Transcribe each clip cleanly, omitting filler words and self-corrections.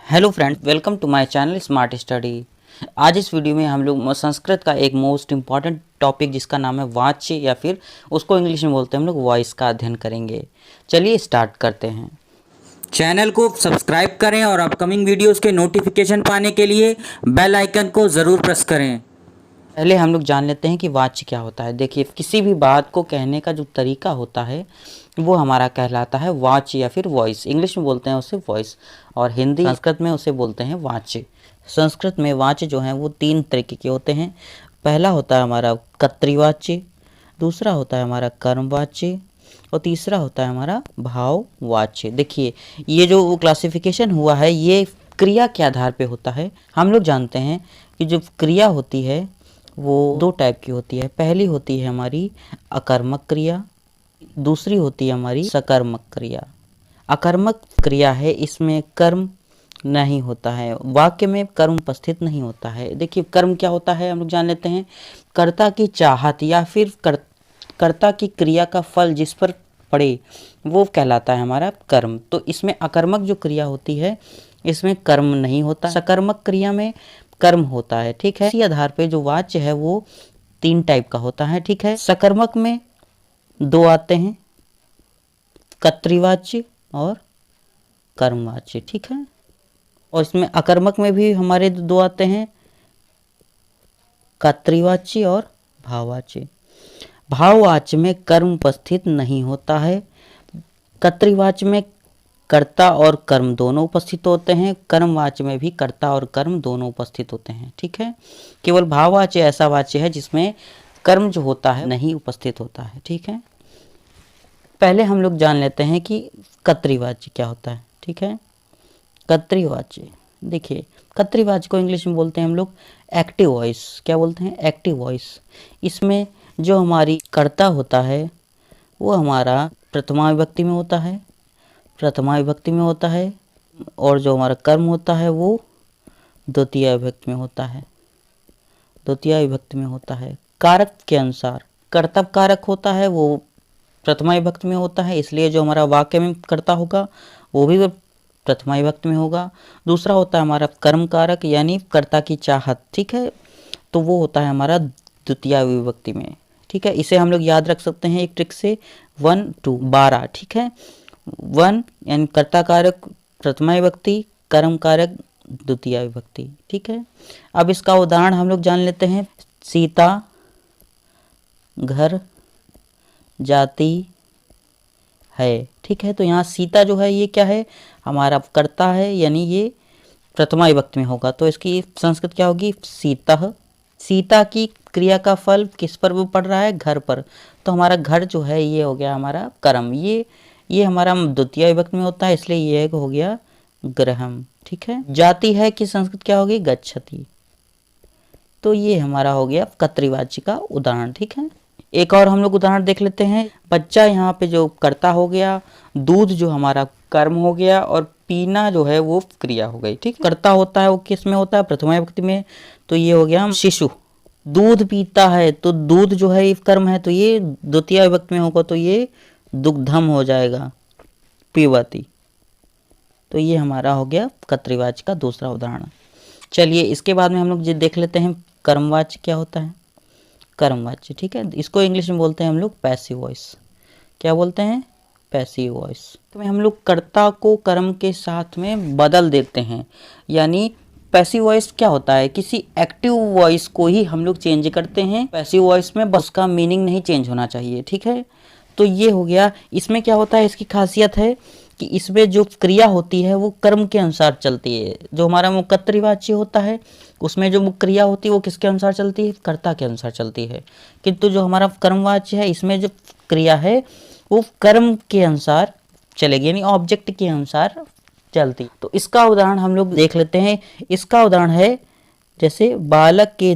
Hello friends, welcome to my channel smart study. आज इस video में हम लोग संस्कृत का एक मोस्ट इम्पॉर्टेंट टॉपिक जिसका नाम है वाच्य या फिर उसको इंग्लिश में बोलते हैं हम लोग वॉइस का अध्ययन करेंगे। चलिए स्टार्ट करते हैं। चैनल को सब्सक्राइब करें और अपकमिंग वीडियोस के नोटिफिकेशन पाने के लिए बेल आइकन को ज़रूर प्रेस करें। पहले हम लोग जान लेते हैं कि वाच्य क्या होता है। देखिए, किसी भी बात को कहने का जो तरीका होता है वो हमारा कहलाता है वाच्य या फिर वॉइस। इंग्लिश में बोलते हैं उसे वॉइस और हिंदी संस्कृत में उसे बोलते हैं वाच्य। संस्कृत में वाच्य जो हैं वो तीन तरीके के होते हैं। पहला होता है हमारा कर्तृवाच्य, दूसरा होता है हमारा कर्मवाच्य और तीसरा होता है हमारा भाववाच्य। देखिए, ये जो क्लासिफिकेशन हुआ है ये क्रिया के आधार पे होता है। हम लोग जानते हैं कि जो क्रिया होती है वो दो टाइप की होती है। पहली होती है हमारी अकर्मक क्रिया, दूसरी होती है हमारी सकर्मक क्रिया। अकर्मक क्रिया है, इसमें कर्म नहीं होता है, वाक्य में कर्म उपस्थित नहीं होता है। देखिए, कर्म क्या होता है हम लोग जान लेते हैं। कर्ता की चाहत या फिर कर्ता की क्रिया का फल जिस पर पड़े वो कहलाता है हमारा कर्म। तो इसमें अकर्मक जो क्रिया होती है इसमें कर्म नहीं होता। सकर्मक क्रिया में कर्म होता है। ठीक है, इसी आधार पे जो वाच्य है वो तीन टाइप का होता है। ठीक है, सकर्मक में दो आते हैं, कर्तृवाच्य और कर्मवाच्य। ठीक है, और इसमें अकर्मक में भी हमारे दो आते हैं, कर्तृवाच्य और भाववाच्य। भाववाच्य में कर्म उपस्थित नहीं होता है। कर्तृवाच्य में कर्ता और कर्म दोनों उपस्थित होते हैं। कर्मवाच्य में भी कर्ता और कर्म दोनों उपस्थित होते हैं। ठीक है, केवल भाववाच्य ऐसा वाच्य है जिसमें कर्म जो होता है नहीं उपस्थित होता है। ठीक है, पहले हम लोग जान लेते हैं कि कर्तृवाच्य क्या होता है। ठीक है, कर्तृवाच्य, देखिए कर्तृवाच्य को इंग्लिश में बोलते हैं हम लोग एक्टिव वॉइस। क्या बोलते हैं? Active voice. इसमें जो हमारी कर्ता होता है वो हमारा प्रथमा विभक्ति में होता है, प्रथमा विभक्ति में होता है, और जो हमारा कर्म होता है वो द्वितीय विभक्ति में होता है, द्वितीय विभक्ति में होता है। कारक के अनुसार कर्तव्य कारक होता है वो प्रथमा विभक्ति में होता है, इसलिए जो हमारा वाक्य में कर्ता होगा वो भी प्रथमा विभक्ति में होगा। दूसरा होता है हमारा कर्म कारक यानी कर्ता की चाहत। ठीक है, तो वो होता है हमारा द्वितीय विभक्ति में। ठीक है, इसे हम लोग याद रख सकते हैं एक ट्रिक से, 1 to 12। ठीक है, 1 यानी कर्ता कारक प्रथमा विभक्ति, कर्म कारक द्वितीय विभक्ति। ठीक है, अब इसका उदाहरण हम लोग जान लेते हैं। सीता घर जाती है। ठीक है, तो यहाँ सीता जो है ये क्या है? हमारा कर्ता है, यानी ये प्रथमा विभक्ति में होगा, तो इसकी संस्कृत क्या होगी? सीता। सीता की क्रिया का फल किस पर वो पड़ रहा है? घर पर, तो हमारा घर जो है ये हो गया हमारा कर्म। ये हमारा द्वितीय विभक्ति में होता है, इसलिए ये हो गया गृहम। ठीक है, जाति है कि संस्कृत क्या होगी? गच्छति। तो ये हमारा हो गया कर्तृवाच्य का उदाहरण। ठीक है, एक और हम लोग उदाहरण देख लेते हैं। बच्चा यहाँ पे जो कर्ता हो गया, दूध जो हमारा कर्म हो गया, और पीना जो है वो क्रिया हो गई। ठीक, कर्ता होता है वो किस में होता है? प्रथमा विभक्ति में, तो ये हो गया शिशु। दूध पीता है तो दूध जो है ये कर्म है, तो ये द्वितीय विभक्ति में होगा, तो ये दुग्धम हो जाएगा, पीवती। तो ये हमारा हो गया कर्तृवाच्य का दूसरा उदाहरण। चलिए इसके बाद में हम लोग देख लेते हैं कर्मवाच्य क्या होता है। कर्मवाच्य, ठीक है, इसको इंग्लिश में बोलते हैं हम लोग पैसिव वॉइस। क्या बोलते हैं? Passive voice. तो हम लोग कर्ता को कर्म के साथ में बदल देते हैं, यानी पैसिव वॉइस क्या होता है? किसी एक्टिव वॉइस को ही हम लोग चेंज करते हैं। पैसिव वॉइस में बस का मीनिंग नहीं चेंज होना चाहिए। ठीक है, तो ये हो गया। इसमें क्या होता है? इसकी खासियत है कि इसमें जो क्रिया होती है वो कर्म के अनुसार चलती है। जो हमारा कर्तृवाच्य होता है उसमें जो क्रिया होती है वो किसके अनुसार चलती है? कर्ता के अनुसार चलती है। किंतु जो हमारा कर्मवाच्य है इसमें जो क्रिया है वो कर्म के अनुसार चलेगी, यानी ऑब्जेक्ट के अनुसार चलती। तो इसका उदाहरण हम लोग देख लेते हैं। इसका उदाहरण है जैसे बालक के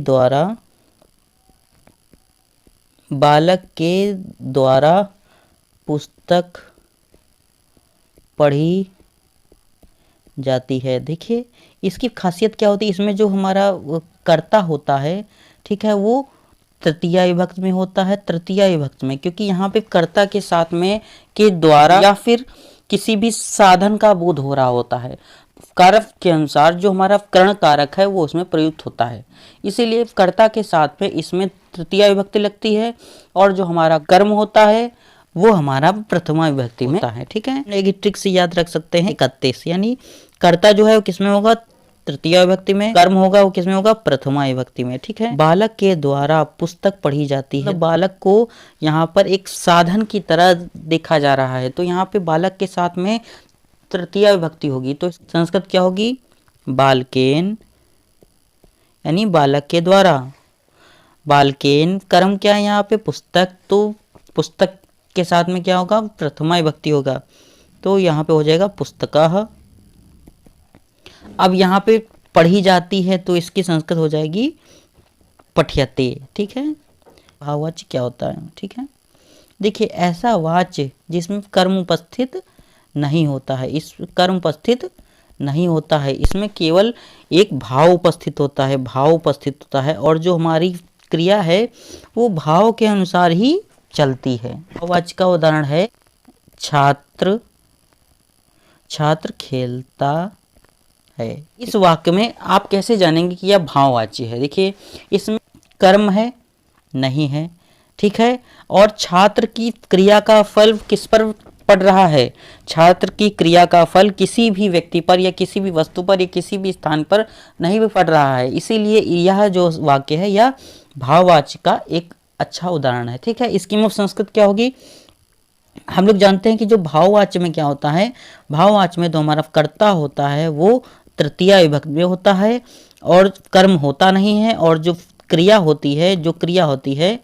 द्वारा पुस्तक पढ़ी जाती है। देखिए इसकी खासियत क्या होती है? इसमें जो हमारा कर्ता होता है, ठीक है, वो तृतीया विभक्ति में होता है। तृतीया विभक्ति में, क्योंकि यहाँ पे कर्ता के साथ में के द्वारा या फिर किसी भी साधन का बोध हो रहा होता है। कारक के अनुसार जो हमारा करण कारक है वो उसमें प्रयुक्त होता है, इसीलिए कर्ता के साथ में इसमें तृतीया विभक्ति लगती है और जो हमारा कर्म होता है वो हमारा प्रथमा विभक्ति में होता है। ठीक है, एक ट्रिक से याद रख सकते हैं 31, यानी कर्ता जो है वो किसमें होगा, तृतीया विभक्ति में, कर्म होगा वो किसमें होगा, प्रथमा विभक्ति में। ठीक है, बालक के द्वारा पुस्तक पढ़ी जाती है, तो बालक को यहाँ पर एक साधन की तरह देखा जा रहा है, तो यहाँ पे बालक के साथ में तृतीया विभक्ति होगी, तो संस्कृत क्या होगी, बालकेन, यानी बालक के द्वारा। बालकेन कर्म क्या है यहाँ पे, पुस्तक, तो पुस्तक के साथ में क्या होगा, प्रथमा विभक्ति होगा, तो यहाँ पे हो जाएगा पुस्तकः। अब यहाँ पे पढ़ी जाती है तो इसकी संस्कृत हो जाएगी पठ्यते। ठीक है, भाववाच्य क्या होता है, ठीक है, देखिए ऐसा वाच्य जिसमें कर्म उपस्थित नहीं होता है, इस कर्म उपस्थित नहीं होता है, इसमें केवल एक भाव उपस्थित होता है, भाव उपस्थित होता है, और जो हमारी क्रिया है वो भाव के अनुसार ही चलती है। भाववाच्य का उदाहरण है छात्र, छात्र खेलता है। इस वाक्य में आप कैसे जानेंगे कि यह भाववाच्य है, देखिए इसमें कर्म है नहीं है, ठीक है, और छात्र की क्रिया का फल किस पर पड़ रहा है, छात्र की क्रिया का फल किसी भी व्यक्ति पर या किसी भी वस्तु पर या किसी भी स्थान पर नहीं भी पड़ रहा है, इसीलिए यह जो वाक्य है यह भाववाच्य का एक अच्छा उदाहरण है। ठीक है, इसकी मुख्य संस्कृत क्या होगी, हम लोग जानते हैं कि जो भाववाच्य में क्या होता है, भाववाच्य में जो हमारा कर्ता होता है वो तृतीया विभक्ति में होता है और कर्म होता नहीं है, और जो क्रिया होती है, जो क्रिया होती है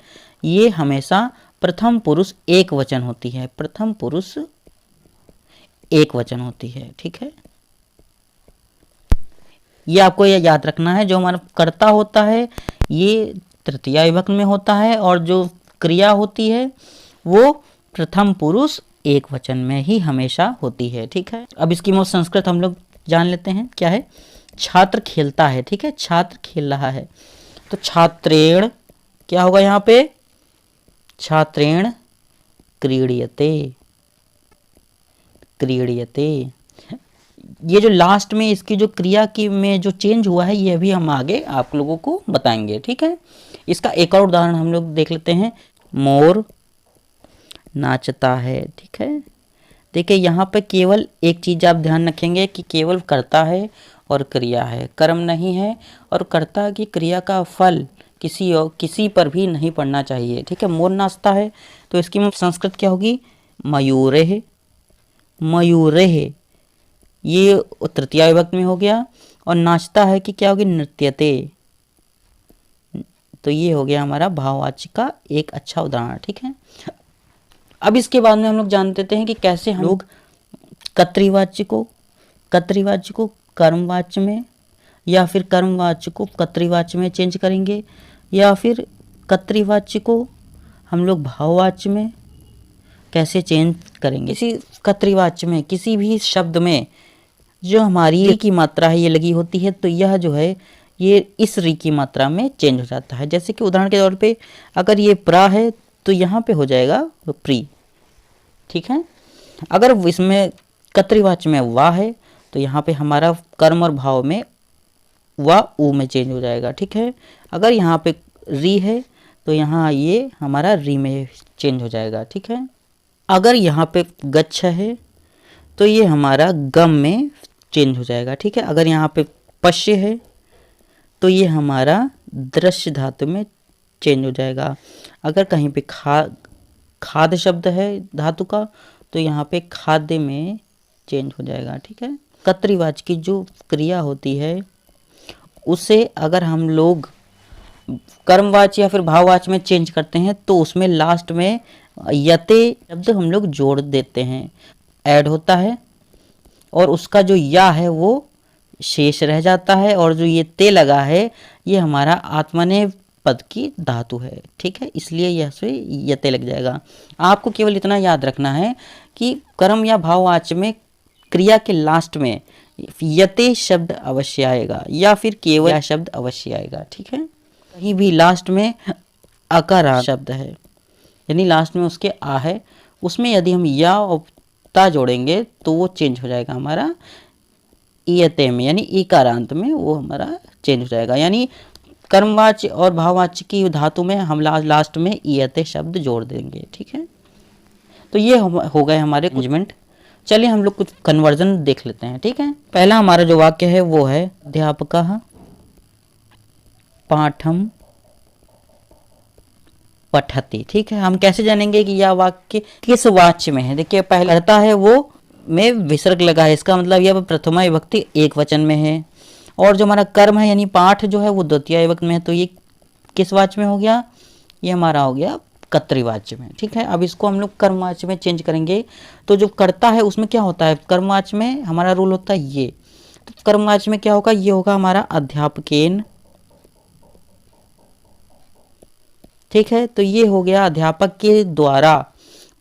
ये हमेशा प्रथम पुरुष एक वचन होती है, प्रथम पुरुष एक वचन होती है। ठीक है, ये आपको ये याद रखना है, जो हमारा कर्ता होता है ये तृतीया विभक्ति में होता है और जो क्रिया होती है वो प्रथम पुरुष एक वचन में ही हमेशा होती है। ठीक है, अब इसकी मूल संस्कृत हम लोग जान लेते हैं क्या है, छात्र खेलता है। ठीक है, छात्र खेल रहा है, तो छात्रेण क्या होगा यहाँ पे, छात्रेण क्रीड्यते, क्रीड्यते। ये जो लास्ट में इसकी जो क्रिया की में जो चेंज हुआ है ये भी हम आगे आप लोगों को बताएंगे। ठीक है, इसका एक और उदाहरण हम लोग देख लेते हैं, मोर नाचता है। ठीक है, देखिए यहाँ पे केवल एक चीज आप ध्यान रखेंगे कि केवल कर्ता है और क्रिया है, कर्म नहीं है, और कर्ता की क्रिया का फल किसी पर भी नहीं पड़ना चाहिए। ठीक है, मोर नाचता है तो इसकी संस्कृत क्या होगी, मयूरेह, मयूरेह, ये तृतीया विभक्ति में हो गया, और नाचता है कि क्या होगी, नृत्यते, तो ये हो गया हमारा भाववाच्य का एक अच्छा उदाहरण। ठीक है, अब इसके बाद में हम लोग जान लेते हैं कि कैसे हम लोग कर्तृवाच्य को कर्मवाच्य में या फिर कर्मवाच्य को कर्तृवाच्य में चेंज करेंगे, या फिर कर्तृवाच्य को हम लोग भाववाच्य में कैसे चेंज करेंगे। इसी कर्तृवाच्य में किसी भी शब्द में जो हमारी री की मात्रा है ये लगी होती है, तो यह जो है ये इस री की मात्रा में चेंज हो जाता है। जैसे कि उदाहरण के तौर पे अगर ये प्रा है तो यहाँ पे हो जाएगा प्री। ठीक है, अगर इसमें कर्तृवाच्य में वाह है तो यहाँ पे हमारा कर्म और भाव में वाह ऊ में चेंज हो जाएगा। ठीक है, अगर यहाँ पे री है तो यहाँ ये हमारा री में चेंज हो जाएगा। ठीक है, अगर यहाँ पे गच्छ है तो ये हमारा गम में चेंज हो जाएगा। ठीक है, अगर यहाँ पे पश्य है तो ये हमारा दृश्य धातु में चेंज हो जाएगा। अगर कहीं पे खाद शब्द है धातु का तो यहाँ पे खाद्य में चेंज हो जाएगा। ठीक है, कर्तृवाच्य की जो क्रिया होती है उसे अगर हम लोग कर्मवाच्य या फिर भाववाच्य में चेंज करते हैं तो उसमें लास्ट में यते शब्द हम लोग जोड़ देते हैं, ऐड होता है, और उसका जो या है वो शेष रह जाता है, और जो ये ते लगा है ये हमारा आत्मनेपद पद की धातु है। ठीक है, इसलिए यह से यते लग जाएगा। आपको केवल इतना याद रखना है कि कर्म या भाववाच्य में क्रिया के लास्ट में यते शब्द अवश्य आएगा या फिर केवल या शब्द अवश्य आएगा। ठीक है, कहीं भी लास्ट में अकार शब्द है यानी लास्ट में उसके आ है, उसमें यदि हम या और ता जोड़ेंगे तो वो चेंज हो जाएगा हमारा ईयते में यानी ईकारांत में वो हमारा चेंज हो जाएगा। यानी कर्मवाच्य और भाववाच्य की धातु में हम लास्ट में ईयते शब्द जोड़ देंगे। ठीक है, तो ये हो गए हमारे अरेंजमेंट। चलिए हम लोग कुछ कन्वर्जन देख लेते हैं। ठीक है, पहला हमारा जो वाक्य है वो है अध्यापकः पाठम पठति। ठीक है, हम कैसे जानेंगे कि यह वाक्य किस वाच्य में है। देखिए पहले रहता है वो में विसर्ग लगा है, इसका मतलब यह प्रथमा विभक्ति एक वचन में है। और जो हमारा कर्म है यानी पाठ जो है वो द्वितीय विभक्ति में है, तो ये किस वाच्य में हो गया, ये हमारा हो गया कर्तृवाच्य में। ठीक है, अब इसको हम लोग कर्मवाच्य में चेंज करेंगे। तो जो कर्ता है उसमें क्या होता है, कर्मवाच्य में हमारा रूल होता है ये, तो कर्मवाच्य में क्या होगा, ये होगा हमारा अध्यापकेन। ठीक है, तो ये हो गया अध्यापक के द्वारा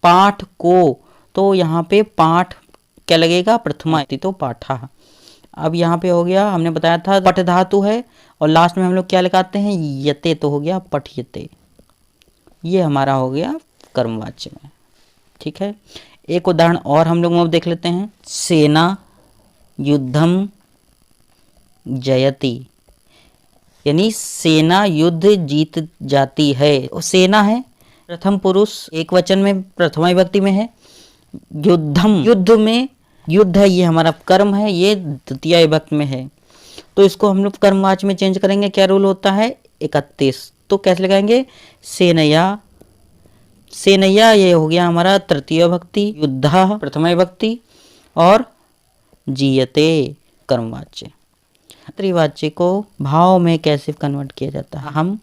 पाठ को, तो यहाँ पे पाठ क्या लगेगा, प्रथमा, तो पाठा। अब यहाँ पे हो गया, हमने बताया था पठ धातु है और लास्ट में हम लोग क्या लगाते हैं, यते, तो हो गया पठयते। ये हमारा हो गया कर्मवाच्य में। ठीक है, एक उदाहरण और हम लोग अब देख लेते हैं। सेना युद्धम जयति, यानी सेना युद्ध जीत जाती है। और सेना है प्रथम पुरुष एक वचन में प्रथमा विभक्ति में है। युद्धम युद्ध में, युद्ध है ये हमारा कर्म है, ये द्वितीय विभक्ति में है, तो इसको हम लोग कर्मवाच्य में चेंज करेंगे। क्या रूल होता है, 31, तो कैसे लगाएंगे, सेनया। सेनया ये हो गया हमारा तृतीय विभक्ति, युद्धा प्रथमा विभक्ति और जीयते कर्मवाच्य। त्रिवाच्य को भाव में कैसे कन्वर्ट किया जाता है, हम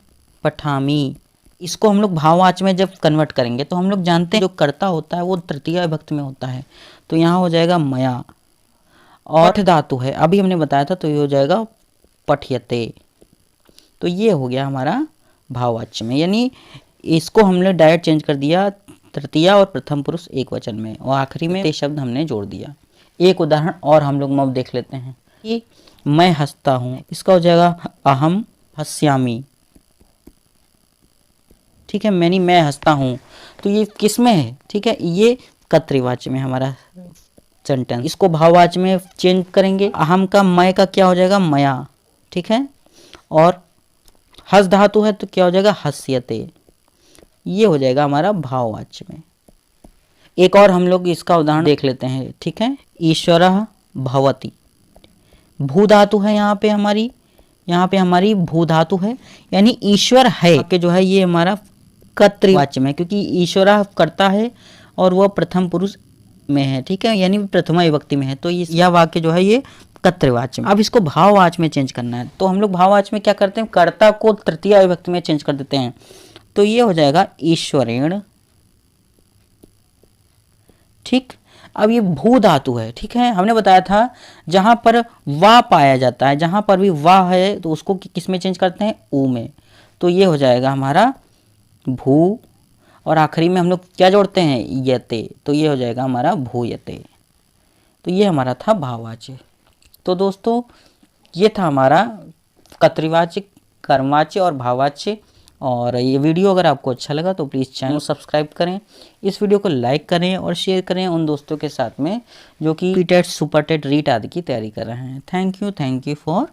पठामी, इसको हम लोग भाववाच्य में जब कन्वर्ट करेंगे तो हम लोग जानते हैं जो कर्ता होता है वो तृतीय विभक्ति में होता है, तो यहाँ हो जाएगा मया। और पठ धातु है, अभी हमने बताया था, तो ये हो जाएगा पठयते। तो ये हो गया हमारा भाववाच्य में, यानी इसको हमने डायरेक्ट चेंज कर दिया तृतीय और प्रथम पुरुष एक वचन में, और आखिरी में ते शब्द हमने जोड़ दिया। एक उदाहरण और हम लोग अब देख लेते हैं कि मैं हंसता हूँ, इसका हो जाएगा अहम हस्यामी। ठीक है, मैं हंसता हूँ, तो ये किस में है, ठीक है, ये कर्तृवाच्य में हमारा सेंटेंस। इसको भाववाच्य में चेंज करेंगे, अहम का मैं का क्या हो जाएगा, मया। ठीक है, और हस धातु है तो क्या हो जाएगा, हस्यते। ये हो जाएगा हमारा भाववाच्य में। एक और हम लोग इसका उदाहरण देख लेते हैं। ठीक है, ईश्वरः भवति, भू धातु है यहाँ पे हमारी भू धातु है, यानी ईश्वर है कि जो है ये हमारा कर्तृवाच्य में, क्योंकि ईश्वरः करता है और वह प्रथम पुरुष में है। ठीक है, यानी प्रथमा विभक्ति में है, तो यह वाक्य जो है ये कर्तृवाच्य में। अब इसको भाववाच्य में चेंज करना है, तो हम लोग भाववाच्य में क्या करते हैं, कर्ता को तृतीय विभक्ति में चेंज कर देते हैं, तो ये हो जाएगा ईश्वरेण। ठीक, अब ये भू धातु है। ठीक है, हमने बताया था जहां पर वाह पाया जाता है, जहां पर भी वाह है तो उसको किस में चेंज करते हैं, ऊ में, तो ये हो जाएगा हमारा भू, और आखिरी में हम लोग क्या जोड़ते हैं, यते, तो ये हो जाएगा हमारा भूयते। तो ये हमारा था भाववाच्य। तो दोस्तों ये था हमारा कर्तृवाच्य, कर्मवाच्य और भाववाच्य। और ये वीडियो अगर आपको अच्छा लगा तो प्लीज़ चैनल सब्सक्राइब करें, इस वीडियो को लाइक करें और शेयर करें उन दोस्तों के साथ में जो कि टेट, सुपर टेट, रीट आदि की तैयारी कर रहे हैं। Thank you for